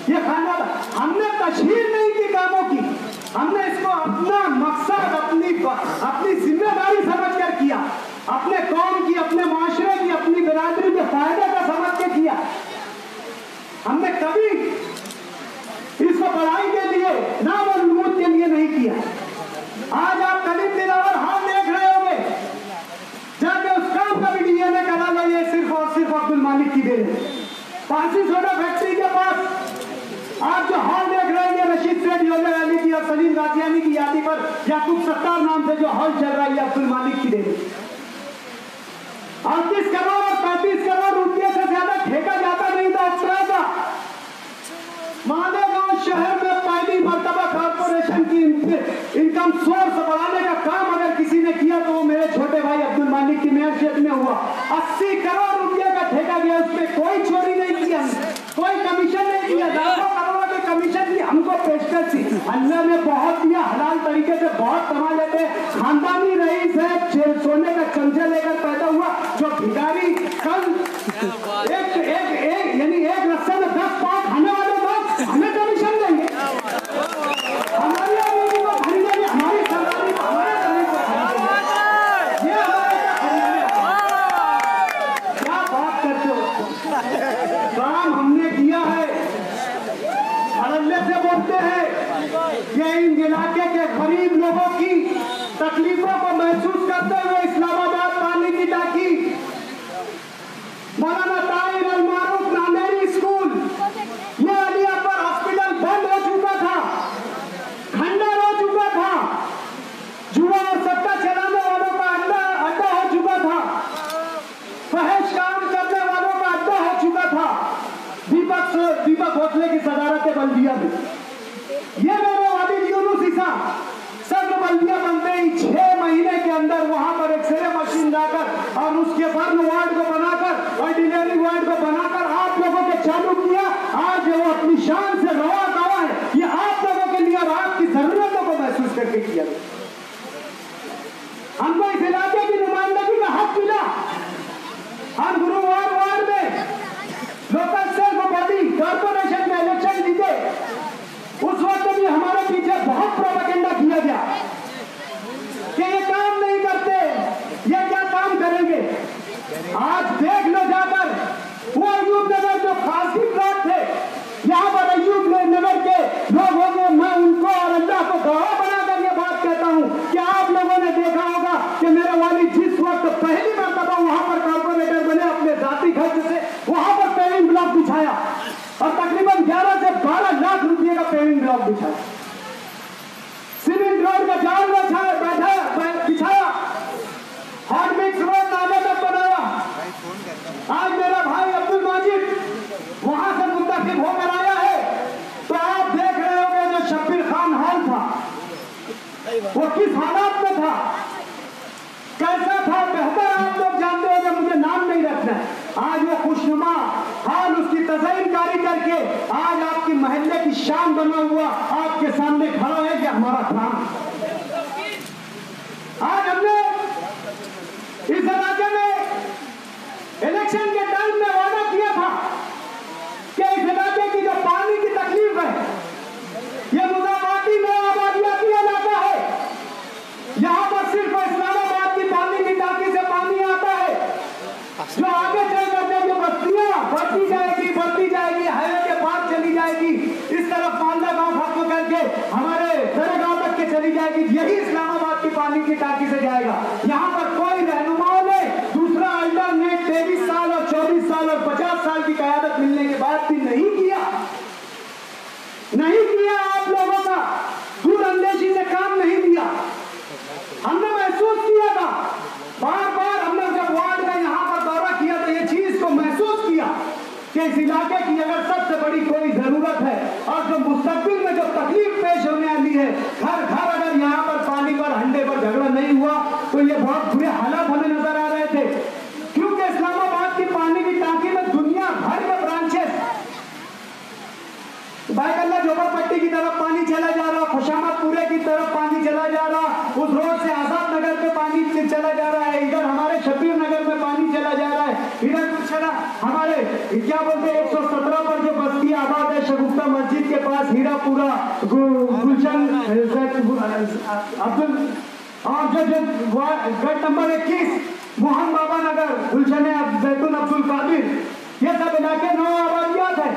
ये खानवादा, हमने तशहीर नहीं की कामों की, हमने इसको अपना मकसद, अपनी जिम्मेदारी समझकर किया, अपने कौम की, अपने माशरे की, अपनी बिरादरी के फायदे का समझ के किया। हमने कभी इसको पढ़ाई के लिए, नाम और नमूद के लिए नहीं किया। आज आप करीब दिलावर हाल देख रहे होंगे, जाके उस काम का भी डीएनए करा लो, ये सिर्फ और सिर्फ अब्दुल मालिक की देन है। पांसी सोडा फैक्ट्री के पास आप जो हॉल देख रहे हैं, रशीद सेठ योजना अली की और सलीम गाजियानी की यादी पर याकूब सत्तार नाम से जो हॉल चल रहा है, अब्दुल मालिक की देन। 38 करोड़ और 35 करोड़ रुपये से ज्यादा ठेका जाता नहीं था अफसरा का। मालेगांव शहर में पहली मर्तबा कॉर्पोरेशन की इनकम सोर्स बढ़ाने का काम अगर किसी ने किया तो वो मेरे छोटे भाई अब्दुल मालिक की मेयरशिप में हुआ। 80 करोड़ रुपये का ठेका दिया, उसमें कोई चोरी नहीं किया, कोई कमीशन नहीं दिया, लाखों करोड़ के कमीशन की हमको पेशकश थी। अल्लाह ने बहुत दिया, हलाल तरीके से बहुत कमा लेते। खानदानी रईस है, सोने का चमचा लेकर पैदा हुआ, जो भिखारी कल एक रस्ते में 10 पाव खाने वाले लोग हमें कमीशन देंगे, हमारी आदमी को खरीदेंगे, हमारी सरकारी को हमारे जमीन को खरीदेंगे। ये क्या बात करते हो? काम हमने किया है, धड़ल्ले से बोलते हैं। ये इन इलाके के गरीब लोगों की तकलीफों को महसूस करते हुए इस्लामाबाद पानी की टाकी, मौलाना ताहिर अल मारूफ नांदेरी स्कूल, ये अली अकबर हॉस्पिटल बंद हो चुका था, खंडर हो चुका था, जुआ और सट्टा चलाने वालों का अड्डा हो चुका था, फहश काम करने वालों का अड्डा हो चुका था। दीपक भोसले की सजा बल्दिया में। ये मेरे वालिद यूनुस ईसा सदर बल्दिया बनते ही 6 महीने के अंदर वहां पर एक्सरे मशीन लाकर और उसके बर्न वार्ड को बनाकर और डिलीवरी वार्ड को बनाकर आप लोगों के चालू किया। आज वो अपनी शान से रवा गवा है, ये आप लोगों के लिए और आपकी जरूरतों को महसूस करके किया। हमको इस इलाके की नुमाइंदगी का हक मिला। हम गुरुवार वार्ड में लोकल सेल्फ बॉडी कॉर्पोरेशन में इलेक्शन जीते। उस वक्त भी हमारे पीछे बहुत प्रोपेगेंडा किया गया कि ये काम नहीं करते, ये क्या काम करेंगे। आज देख लो जाकर वो अयूब नगर जो खासी प्लॉट थे, यहाँ पर अयूब नगर के लोग होंगे, मैं उनको और अल्लाह को गवाह बनाकर ये बात कहता हूँ कि आप लोगों ने देखा होगा कि मेरे वाली जिस वक्त पहली मरतबा वहां पर कॉर्पोरेटर बने अपने जाती खर्च से वहां पर पेविंग ब्लॉक बिछाया और तकरीबन 11 से 12 लाख रुपए का पेविंग ब्लॉक बिछाया, सीमेंट रोड का जाल बिछाया, हॉट मिक्स रोड नाले तक बनाया। आज मेरा भाई अब्दुल माजिद वहां से मुंतखब होकर आया है, तो आप देख रहे होंगे जो शब्बीर खान हॉल था वो किस हालात में था, कैसा था, बेहतर आप लोग जानते होंगे, मुझे नाम नहीं रखना है। आज वो खुशनुमा हाल उसकी तज़यीनकारी करके आज आपकी महल्ले की शान बना हुआ आपके सामने खड़ा है कि हमारा काम। आज हमने इस इलाके में इलेक्शन के टाइम में वादा किया था कि इस इलाके की जो पानी की तकलीफ है, ये मुजाफाती में आबादियाती इलाका है, यहाँ पर सिर्फ इस्लामाबाद की पानी की टांकी से पानी आता है, जो आगे चल करके जो बस्तियां बढ़ती जाएगी, हाईवे के पास चली जाएगी, इस तरफ मालदा गांव खत्म करके हमारे दरेगांव तक के चली जाएगी, यही इस्लामाबाद की पानी की टांकी से जाएगा। यहाँ पर कोई रहनुमाओं ने दूसरा अल्टरनेट 23 साल और 24 साल और 50 साल की क़यादत मिलने के बाद भी नहीं किया आप लोगों का दूर अंदेशी से काम नहीं दिया। हमने महसूस किया था, बार बार हमने जब वार्ड का यहाँ पर दौरा किया तो ये चीज को महसूस किया कि इस इलाके की अगर सबसे बड़ी कोई जरूरत है और जो मुस्तकबिल में जो तकलीफ पेश होने वाली है, घर घर अगर यहाँ पर पानी पर हंडे पर झगड़ा नहीं हुआ तो ये बहुत बुरे हालात हमें नजर आ रहे थे, क्योंकि इस्लामाबाद की पानी की टांकी में दुनिया भर के ब्रांचेस, बायकल्ला झोपड़पट्टी की तरफ पानी चला जा रहा, खुशामदपुरे की तरफ पानी चला जा रहा, उस रोड से आजाद नगर पे पानी चला जा रहा है, इधर हमारे शब्बीर नगर में पानी चला जा रहा है, इधर कुछ हमारे क्या बोलते हैं 117 पर जो बस्ती आबाद है शगुफ्ता मस्जिद के पास, हीरापुरा, गुलशन, अब्दुल और जो गढ़ नंबर 21 मोहन बाबा नगर, गुलशन जैतून अब्दुल कादिर, ये सब इलाके 9 आबादियात है।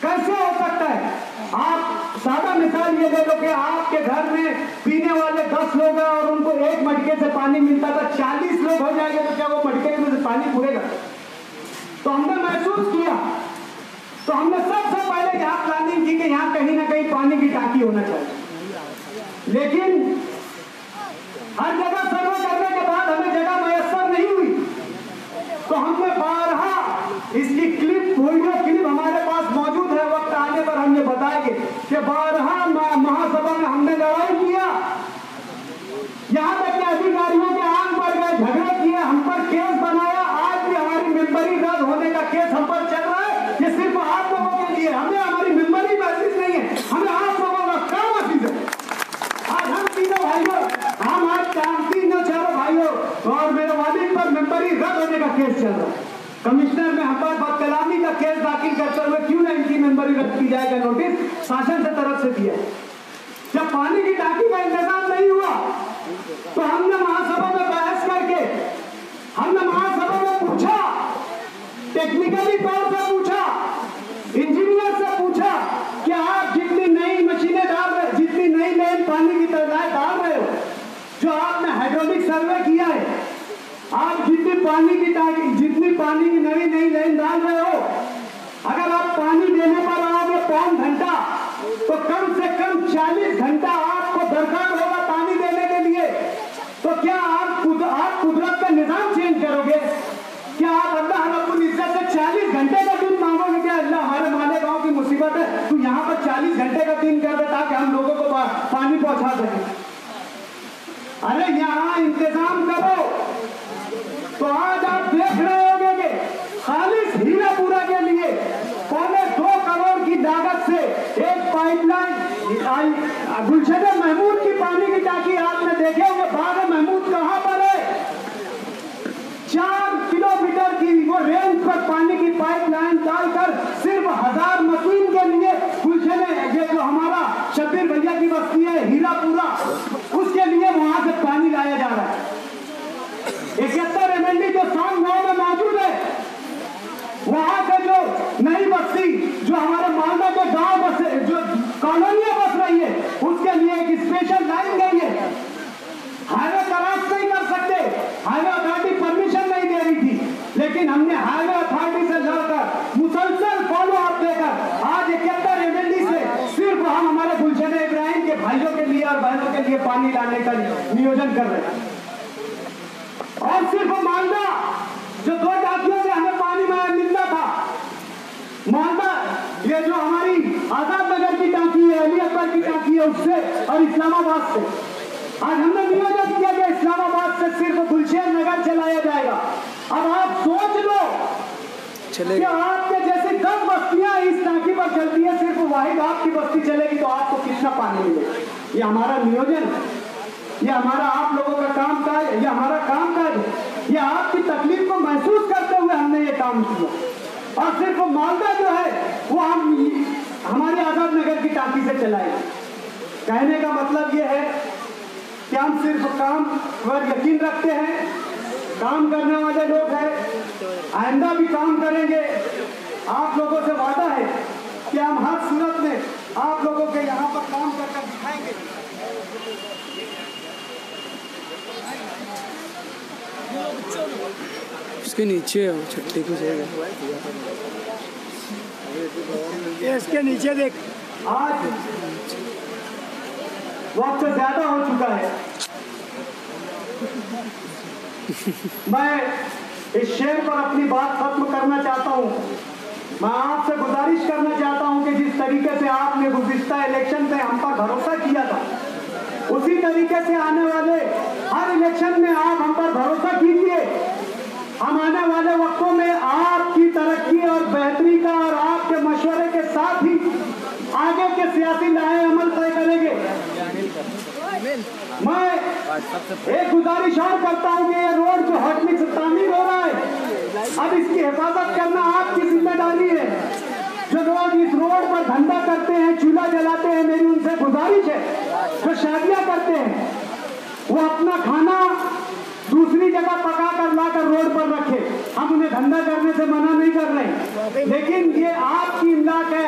कैसे हो सकता है? आप सादा मिसाल ये ले लो कि आपके घर में पीने वाले 10 लोग हैं और उनको एक मटके से पानी मिलता था, 40 लोग हो जाएंगे तो क्या वो मटके में से पानी पूरेगा? तो हमने महसूस किया, तो हमने सबसे पहले यहाँ प्लानिंग की कि यहाँ कहीं ना कहीं पानी की टांकी होना चाहिए, लेकिन हर जगह सर्वे करने के बाद हमें जगह मयसर नहीं हुई, तो हमने बारहा इसकी वीडियो क्लिप हमारे पास मौजूद है, वक्त आने पर हम ये बताएंगे कि बारहा महासभा में हमने लड़ाई किया, यहाँ तक कि अधिकारियों के आंख पर गए, झगड़े किए, हम पर केस बनाया, आज भी हमारी मेंबरी रद्द होने का केस हम पर चल रहा है। ये सिर्फ आप लोगों के लिए, हमें हमारी मेंबरी महसूस नहीं है, हमें आप लोगों का काम महसूस है। आज हम तीनों भाइयों, हम आज तीनों चारों भाइयों और मेरे वालिद पर मेंबरी रद्द होने का केस चल रहा है। कमिश्नर ने हम पर बदकलामी का केस दाखिल करते हुए क्यों ना इनकी मेंबरी रद्द की जाएगा नोटिस शासन से तरफ से दिया। जब पानी की टांकी का इंतजाम नहीं हुआ तो हमने महासभा में बहस करके, हमने महासभा में पूछा, टेक्निकली तौर से पूछा, इंजीनियर से पूछा कि आप जितनी नई मशीनें डाल रहे, जितनी नई लेन पानी की तरह डाल रहे हो, जो आपने हाइड्रोलिक सर्वे किया है, आप जितनी पानी की टांकी, जितनी पानी की नई लेन डाल रहे हो, अगर आप पानी देने पर आओगे 5 घंटा तो कम से कम 40 घंटा आपको दरकार होगा पानी देने के लिए। तो क्या आप कुदरत का निजाम चेंज करोगे? क्या आप अल्लाह रब्बुल इज्जत से 40 घंटे का दूध मांगोगे? क्या अल्लाह हमारे माले गांव की मुसीबत है तू यहाँ पर 40 घंटे का दिन कर दे ताकि हम लोगों को पानी पहुंचा सके। अरे यहाँ इंतजाम करो। तो आज आप देख रहे होंगे कि खालिस हीरापुरा के लिए 2.25 करोड़ की लागत से एक पाइपलाइन गुलशन महमूद की पानी की टांकी आपने देखे होंगे। बाग महमूद कहां पर है? 4 किलोमीटर की वो रेंज पर पानी की पाइपलाइन डालकर सिर्फ 1000 मशीन के लिए गुलशन, ये जो हमारा शब्बीर भैया की बस्ती है हीरापुरा, उसके लिए वहां से पानी लाया जा रहा है। 71 MLD जो शाम गांव में मौजूद है, वहां से जो नई बस्ती जो हमारे मालदा के गांव बसे, जो कॉलोनियां बस रही है, उसके लिए एक स्पेशल लाइन गई है। हाईवे क्रॉस नहीं कर सकते, हाईवे अथॉरिटी परमिशन नहीं दे रही थी, लेकिन हमने हाईवे अथॉरिटी से लड़कर मुसलसल फॉलो अप देकर आज 71 MLD से सिर्फ हम हमारे गुलशन इब्राहिम के भाइयों के लिए और बहनों के लिए पानी लाने का नियोजन कर रहे हैं। और सिर्फ मालदा जो 2 टांकियों से हमें पानी मिलता था, मालदा ये जो हमारी आजाद नगर की टांकी है, अली अकबर की टांकी है, उससे और इस्लामाबाद से आज हमने नियोजन किया कि इस्लामाबाद से सिर्फ गुलशन नगर चलाया जाएगा। अब आप सोच लो कि आपके जैसी 10 बस्तियां इस टांकी पर चलती है, सिर्फ वाहिद आपकी बस्ती चलेगी तो आपको कितना पानी मिलेगा? ये हमारा नियोजन, ये हमारा आप लोगों का काम काज, ये हमारा काम काज, ये आपकी तकलीफ को महसूस करते हुए हमने ये काम किया। और सिर्फ मालदा जो है वो हम हमारी आजाद नगर की टांकी से चलाएंगे। कहने का मतलब ये है कि हम सिर्फ काम पर यकीन रखते हैं, काम करने वाले लोग हैं, आइंदा भी काम करेंगे। आप लोगों से वादा है कि हम हर सूरत में आप लोगों के यहाँ पर काम कर दिखाएंगे। उसके नीचे है वो छट्टी की जगह, इसके नीचे देख। आज वक्त ज्यादा हो चुका है। मैं इस शेर पर अपनी बात खत्म करना चाहता हूँ। मैं आपसे गुजारिश करना चाहता हूँ कि जिस तरीके से आपने गुज़िश्ता इलेक्शन पे हम पर भरोसा किया था, उसी तरीके से आने वाले हर इलेक्शन में आप हम पर भरोसा कीजिए। हम आने वाले वक्तों में आपकी तरक्की और बेहतरी का और आपके मशवरे के साथ ही आगे के सियासी लाहे अमल तय करेंगे। मैं एक गुजारिश और करता हूं कि ये रोड जो हॉटमिक्स तामीर हो रहा है, अब इसकी हिफाजत करना आपकी जिम्मेदारी है। जो लोग इस रोड पर धंधा करते हैं, चूल्हा जलाते हैं, मेरी उनसे गुजारिश है, जो शादियां करते हैं वो अपना खाना दूसरी जगह पका कर लाकर रोड पर रखे। हम उन्हें धंधा करने से मना नहीं कर रहे, लेकिन ये आपकी इमलाक है,